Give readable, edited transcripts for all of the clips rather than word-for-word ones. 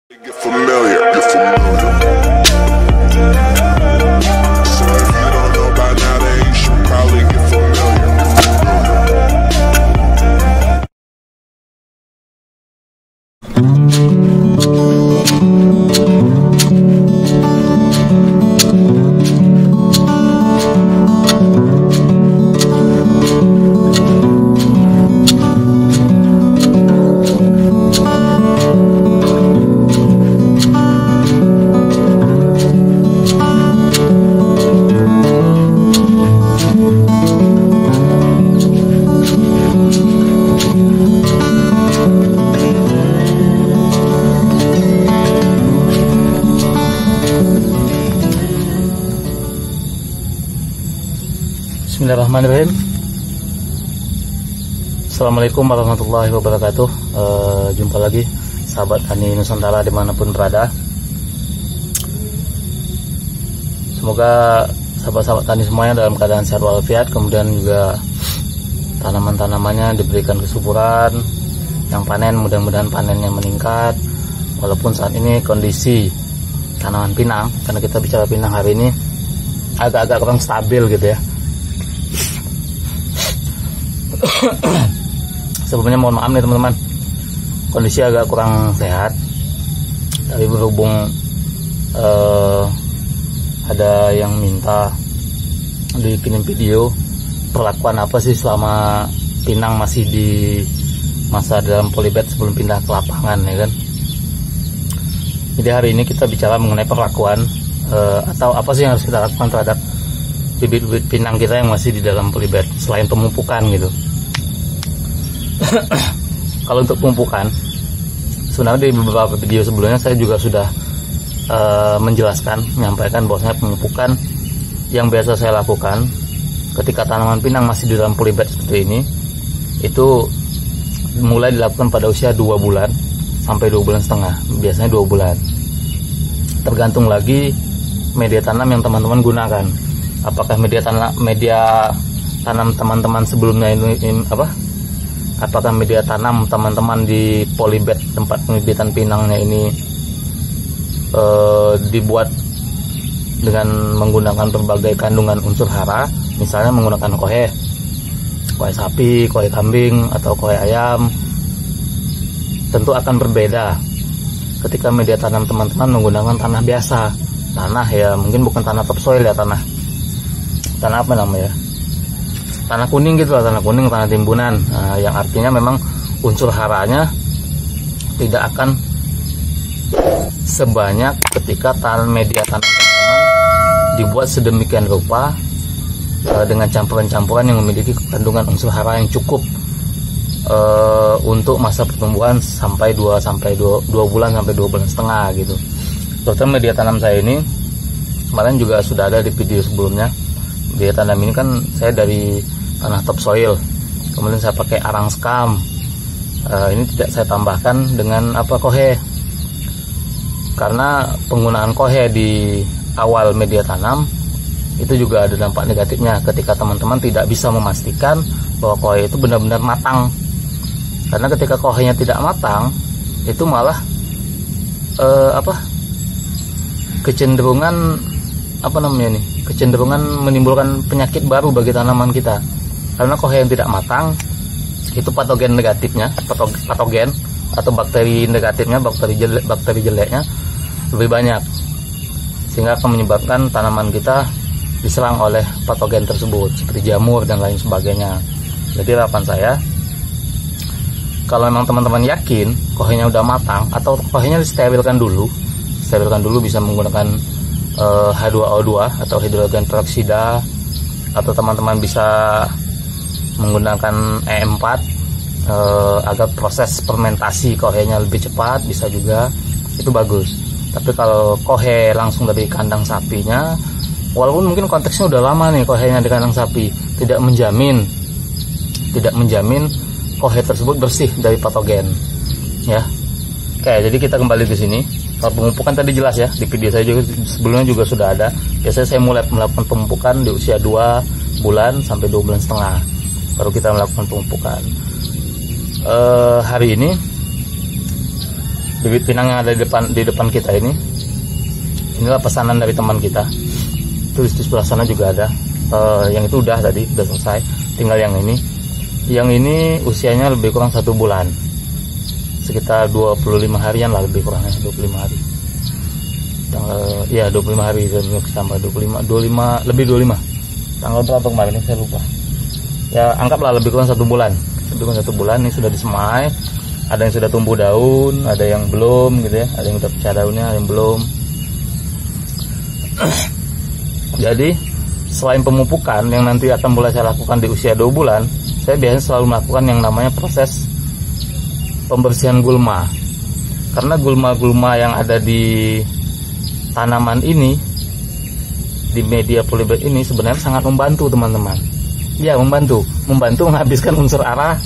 Get familiar, get familiar. So if you don't know by now, then you should probably get familiar. Bismillahirrahmanirrahim. Assalamualaikum warahmatullahi wabarakatuh. Jumpa lagi sahabat tani Nusantara dimanapun berada. Semoga sahabat-sahabat tani semuanya dalam keadaan sehat walafiat, kemudian juga tanaman-tanamannya diberikan kesuburan, yang panen mudah-mudahan panennya meningkat. Walaupun saat ini kondisi tanaman pinang, karena kita bicara pinang hari ini, agak-agak kurang stabil gitu ya. Sebelumnya mohon maaf nih teman-teman, kondisi agak kurang sehat, tapi berhubung ada yang minta dibikin video perlakuan apa sih selama pinang masih di masa dalam polybag sebelum pindah ke lapangan, ya kan. Jadi hari ini kita bicara mengenai perlakuan atau apa sih yang harus kita lakukan terhadap bibit-bibit pinang kita yang masih di dalam polybag selain pemupukan gitu. Kalau untuk pemupukan, sebenarnya di beberapa video sebelumnya saya juga sudah menyampaikan bahwasanya pemupukan yang biasa saya lakukan ketika tanaman pinang masih di dalam polybag seperti ini, itu mulai dilakukan pada usia 2 bulan sampai 2 bulan setengah, biasanya 2 bulan. Tergantung lagi media tanam yang teman-teman gunakan. Apakah media tanam teman-teman sebelumnya ini apa? Apakah media tanam teman-teman di polybag tempat pembibitan pinangnya ini dibuat dengan menggunakan berbagai kandungan unsur hara, misalnya menggunakan kohe sapi, kohe kambing, atau kohe ayam. Tentu akan berbeda ketika media tanam teman-teman menggunakan tanah biasa. Tanah ya mungkin bukan tanah topsoil ya, tanah apa namanya, tanah kuning gitu lah, tanah kuning, tanah timbunan, yang artinya memang unsur haranya tidak akan sebanyak ketika media tanam teman-teman dibuat sedemikian rupa dengan campuran-campuran yang memiliki kandungan unsur hara yang cukup untuk masa pertumbuhan sampai 2 bulan sampai 2 bulan setengah gitu. Terutama media tanam saya ini kemarin juga sudah ada di video sebelumnya. Media tanam ini kan saya dari tanah topsoil, kemudian saya pakai arang skam. Ini tidak saya tambahkan dengan kohe, karena penggunaan kohe di awal media tanam itu juga ada dampak negatifnya ketika teman-teman tidak bisa memastikan bahwa kohe itu benar-benar matang. Karena ketika kohenya tidak matang, itu malah kecenderungan menimbulkan penyakit baru bagi tanaman kita. Karena kohe yang tidak matang itu patogen negatifnya, patogen atau bakteri negatifnya, bakteri jeleknya lebih banyak, sehingga akan menyebabkan tanaman kita diserang oleh patogen tersebut seperti jamur dan lain sebagainya. Jadi harapan saya, kalau memang teman-teman yakin kohenya udah matang, atau kohenya disterilkan dulu bisa menggunakan H2O2 atau hidrogen peroksida, atau teman-teman bisa menggunakan E4 agar proses fermentasi kohenya lebih cepat, bisa juga, itu bagus. Tapi kalau kohe langsung dari kandang sapinya, walaupun mungkin konteksnya udah lama nih kohenya di kandang sapi, tidak menjamin kohe tersebut bersih dari patogen ya. Oke, jadi kita kembali ke sini. Kalau pemupukan tadi jelas ya, di video saya juga sebelumnya juga sudah ada. Biasanya saya mulai melakukan pemupukan di usia 2 bulan sampai 2 bulan setengah, baru kita melakukan pemupukan. Hari ini bibit pinang yang ada di depan kita ini, inilah pesanan dari teman kita. Tulis di sebelah sana juga ada. Yang itu udah selesai. Tinggal yang ini. Yang ini usianya lebih kurang 1 bulan. Sekitar 25 harian lah, lebih kurangnya 25 hari. 25 hari tambah 25 lebih 25. Tanggal berapa kemarin ini saya lupa. Ya anggaplah lebih kurang 1 bulan. Lebih kurang 1 bulan ini sudah disemai. Ada yang sudah tumbuh daun, ada yang belum gitu ya. Ada yang sudah pecah daunnya, ada yang belum. Jadi selain pemupukan yang nanti akan mulai saya lakukan di usia 2 bulan, saya biasanya selalu melakukan yang namanya proses pembersihan gulma. Karena gulma-gulma yang ada di tanaman ini, di media polybag ini sebenarnya sangat membantu teman-teman. Ya, membantu menghabiskan unsur hara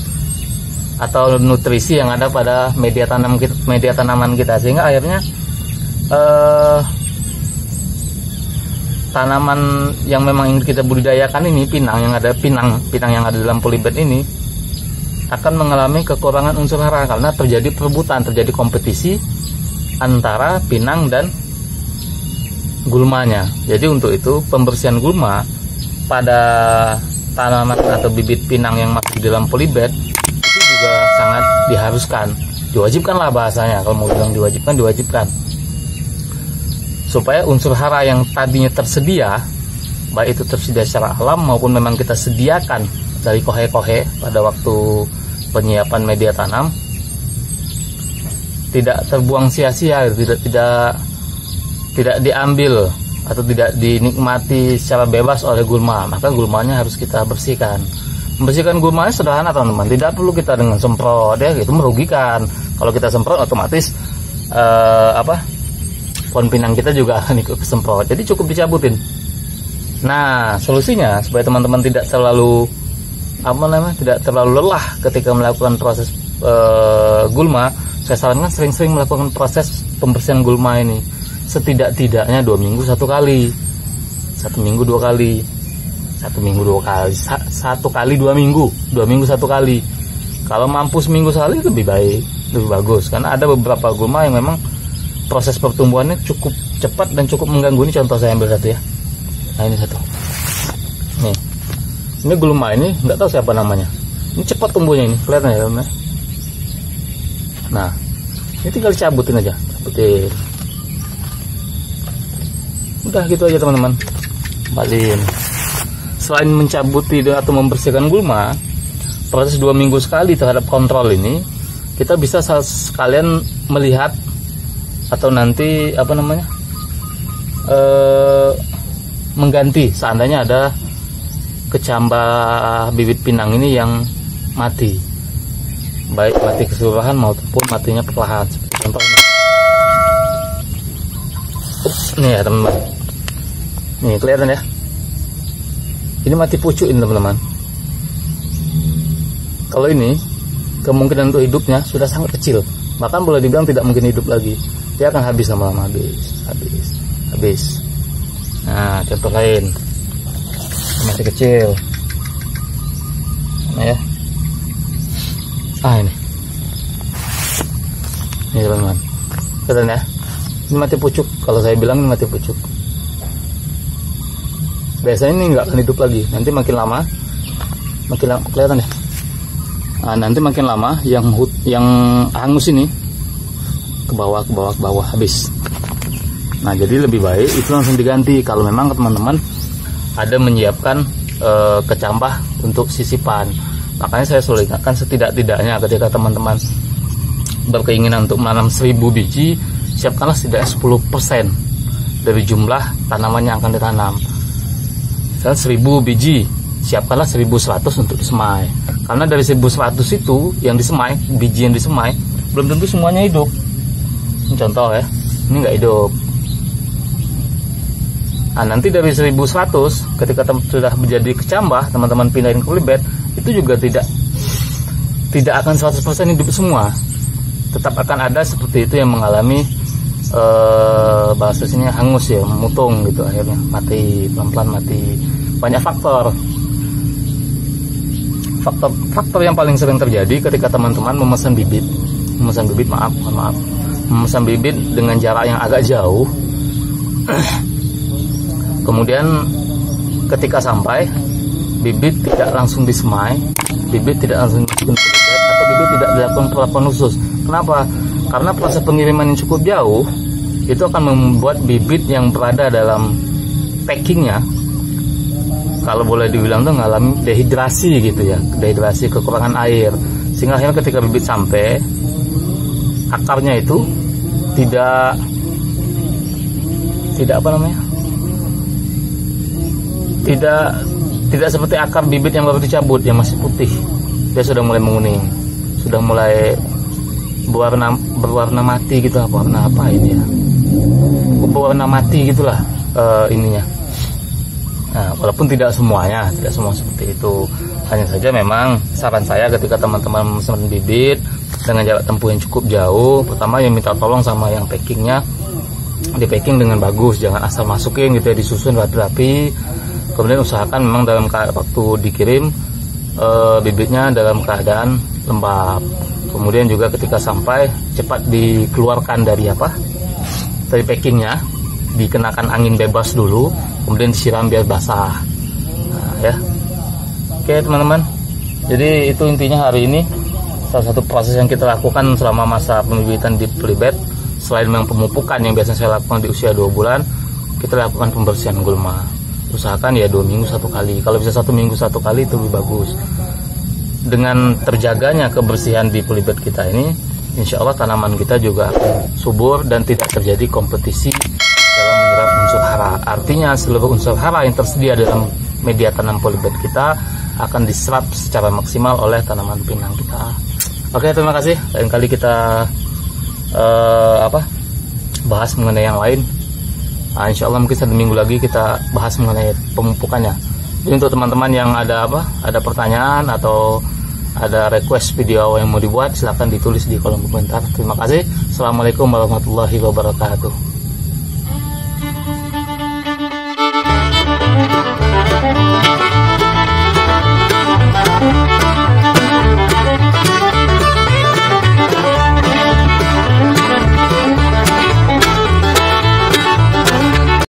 atau nutrisi yang ada pada media tanaman kita, sehingga akhirnya tanaman yang memang ingin kita budidayakan ini, pinang yang ada dalam polybag ini akan mengalami kekurangan unsur hara karena terjadi perebutan, terjadi kompetisi antara pinang dan gulmanya. Jadi untuk itu pembersihan gulma pada tanaman atau bibit pinang yang masih di dalam polybag itu juga sangat diharuskan, diwajibkan lah bahasanya. Kalau mau bilang diwajibkan supaya unsur hara yang tadinya tersedia, baik itu tersedia secara alam maupun memang kita sediakan dari kohe-kohe pada waktu penyiapan media tanam, tidak terbuang sia-sia, tidak diambil atau tidak dinikmati secara bebas oleh gulma. Maka gulmanya harus kita bersihkan. Membersihkan gulmanya sederhana teman-teman, tidak perlu kita dengan semprot ya, itu merugikan. Kalau kita semprot otomatis pohon pinang kita juga akan ikut kesemprot. Jadi cukup dicabutin. Nah, solusinya supaya teman-teman tidak terlalu lelah ketika melakukan proses gulma, saya sarankan sering-sering melakukan proses pembersihan gulma ini. Setidak-tidaknya 2 minggu 1 kali, 1 minggu 2 kali, 1 minggu 2 kali, 1 kali 2 minggu, 2 minggu 1 kali. Kalau mampu seminggu sekali lebih baik, lebih bagus. Karena ada beberapa gulma yang memang proses pertumbuhannya cukup cepat dan cukup mengganggu. Ini contoh saya ambil satu ya. Nah ini satu. Nih, ini gulma ini nggak tahu siapa namanya. Ini cepat tumbuhnya ini, kelihatan ya teman-teman. Nah, ini tinggal cabutin aja, cabutin. Udah gitu aja teman-teman. Balin. Selain mencabuti atau membersihkan gulma, proses 2 minggu sekali terhadap kontrol ini, kita bisa sekalian melihat atau nanti mengganti seandainya ada kecambah bibit pinang ini yang mati, baik mati keseluruhan maupun matinya perlahan, seperti contohnya nih ya teman-teman. Nih kelihatan ya, ini mati pucuk ini teman-teman. Kalau ini kemungkinan untuk hidupnya sudah sangat kecil, bahkan boleh dibilang tidak mungkin hidup lagi. Dia akan habis lama-lama, habis. Nah, contoh lain masih kecil. Nah ya, ini teman-teman, kelihatan ya, ini mati pucuk. Kalau saya bilang ini mati pucuk. Biasanya ini nggak akan hidup lagi. Nanti makin lama kelihatan ya. Nah, nanti makin lama yang hangus ini ke bawah habis. Nah, jadi lebih baik itu langsung diganti kalau memang teman-teman ada menyiapkan kecambah untuk sisipan. Makanya saya selalu ingatkan, setidak-tidaknya ketika teman-teman berkeinginan untuk menanam 1000 biji, siapkanlah setidaknya 10% dari jumlah tanaman yang akan ditanam. Misalnya 1000 biji, siapkanlah 1100 untuk disemai. Karena dari 1100 itu yang disemai, biji yang disemai, belum tentu semuanya hidup. Ini contoh ya, ini nggak hidup. Nah, nanti dari 1100 ketika sudah menjadi kecambah, teman-teman pindahin ke polybag, itu juga tidak akan 100% hidup semua. Tetap akan ada seperti itu yang mengalami bahasa sini hangus ya, memutung gitu, akhirnya mati, pelan-pelan mati. Banyak faktor memesan bibit dengan jarak yang agak jauh. Kemudian ketika sampai, bibit tidak langsung disemai, bibit tidak langsung dimasukin ke polybag, atau bibit tidak dilakukan perlakuan khusus. Kenapa? Karena proses pengiriman yang cukup jauh itu akan membuat bibit yang berada dalam packingnya, kalau boleh dibilang tuh mengalami dehidrasi gitu ya, dehidrasi, kekurangan air, sehingga akhirnya ketika bibit sampai, akarnya itu tidak apa namanya, tidak seperti akar bibit yang baru dicabut yang masih putih, dia sudah mulai menguning, sudah mulai berwarna mati gitu, warna apa ini ya, berwarna mati gitulah ininya. Nah, walaupun tidak semua seperti itu, hanya saja memang saran saya ketika teman-teman memesan bibit dengan jarak tempuh yang cukup jauh, pertama yang minta tolong sama yang packingnya, di packing dengan bagus, jangan asal masukin gitu ya, disusun rapi-rapi. Kemudian usahakan memang dalam waktu dikirim bibitnya dalam keadaan lembab. Kemudian juga ketika sampai cepat dikeluarkan dari packingnya, dikenakan angin bebas dulu, kemudian disiram biar basah. Nah, ya. Oke teman-teman, jadi itu intinya hari ini salah satu proses yang kita lakukan selama masa pembibitan di polybag. Selain memang pemupukan yang biasanya saya lakukan di usia 2 bulan, kita lakukan pembersihan gulma. Usahakan ya 2 minggu 1 kali, kalau bisa 1 minggu 1 kali itu lebih bagus. Dengan terjaganya kebersihan di polybag kita ini, insya Allah tanaman kita juga akan subur dan tidak terjadi kompetisi dalam menyerap unsur hara. Artinya seluruh unsur hara yang tersedia dalam media tanam polybag kita akan diserap secara maksimal oleh tanaman pinang kita. Oke, terima kasih. Lain kali kita bahas mengenai yang lain. Nah, insya Allah mungkin 1 minggu lagi kita bahas mengenai pemupukannya. Jadi untuk teman-teman yang ada pertanyaan atau ada request video yang mau dibuat, silahkan ditulis di kolom komentar. Terima kasih. Assalamualaikum warahmatullahi wabarakatuh.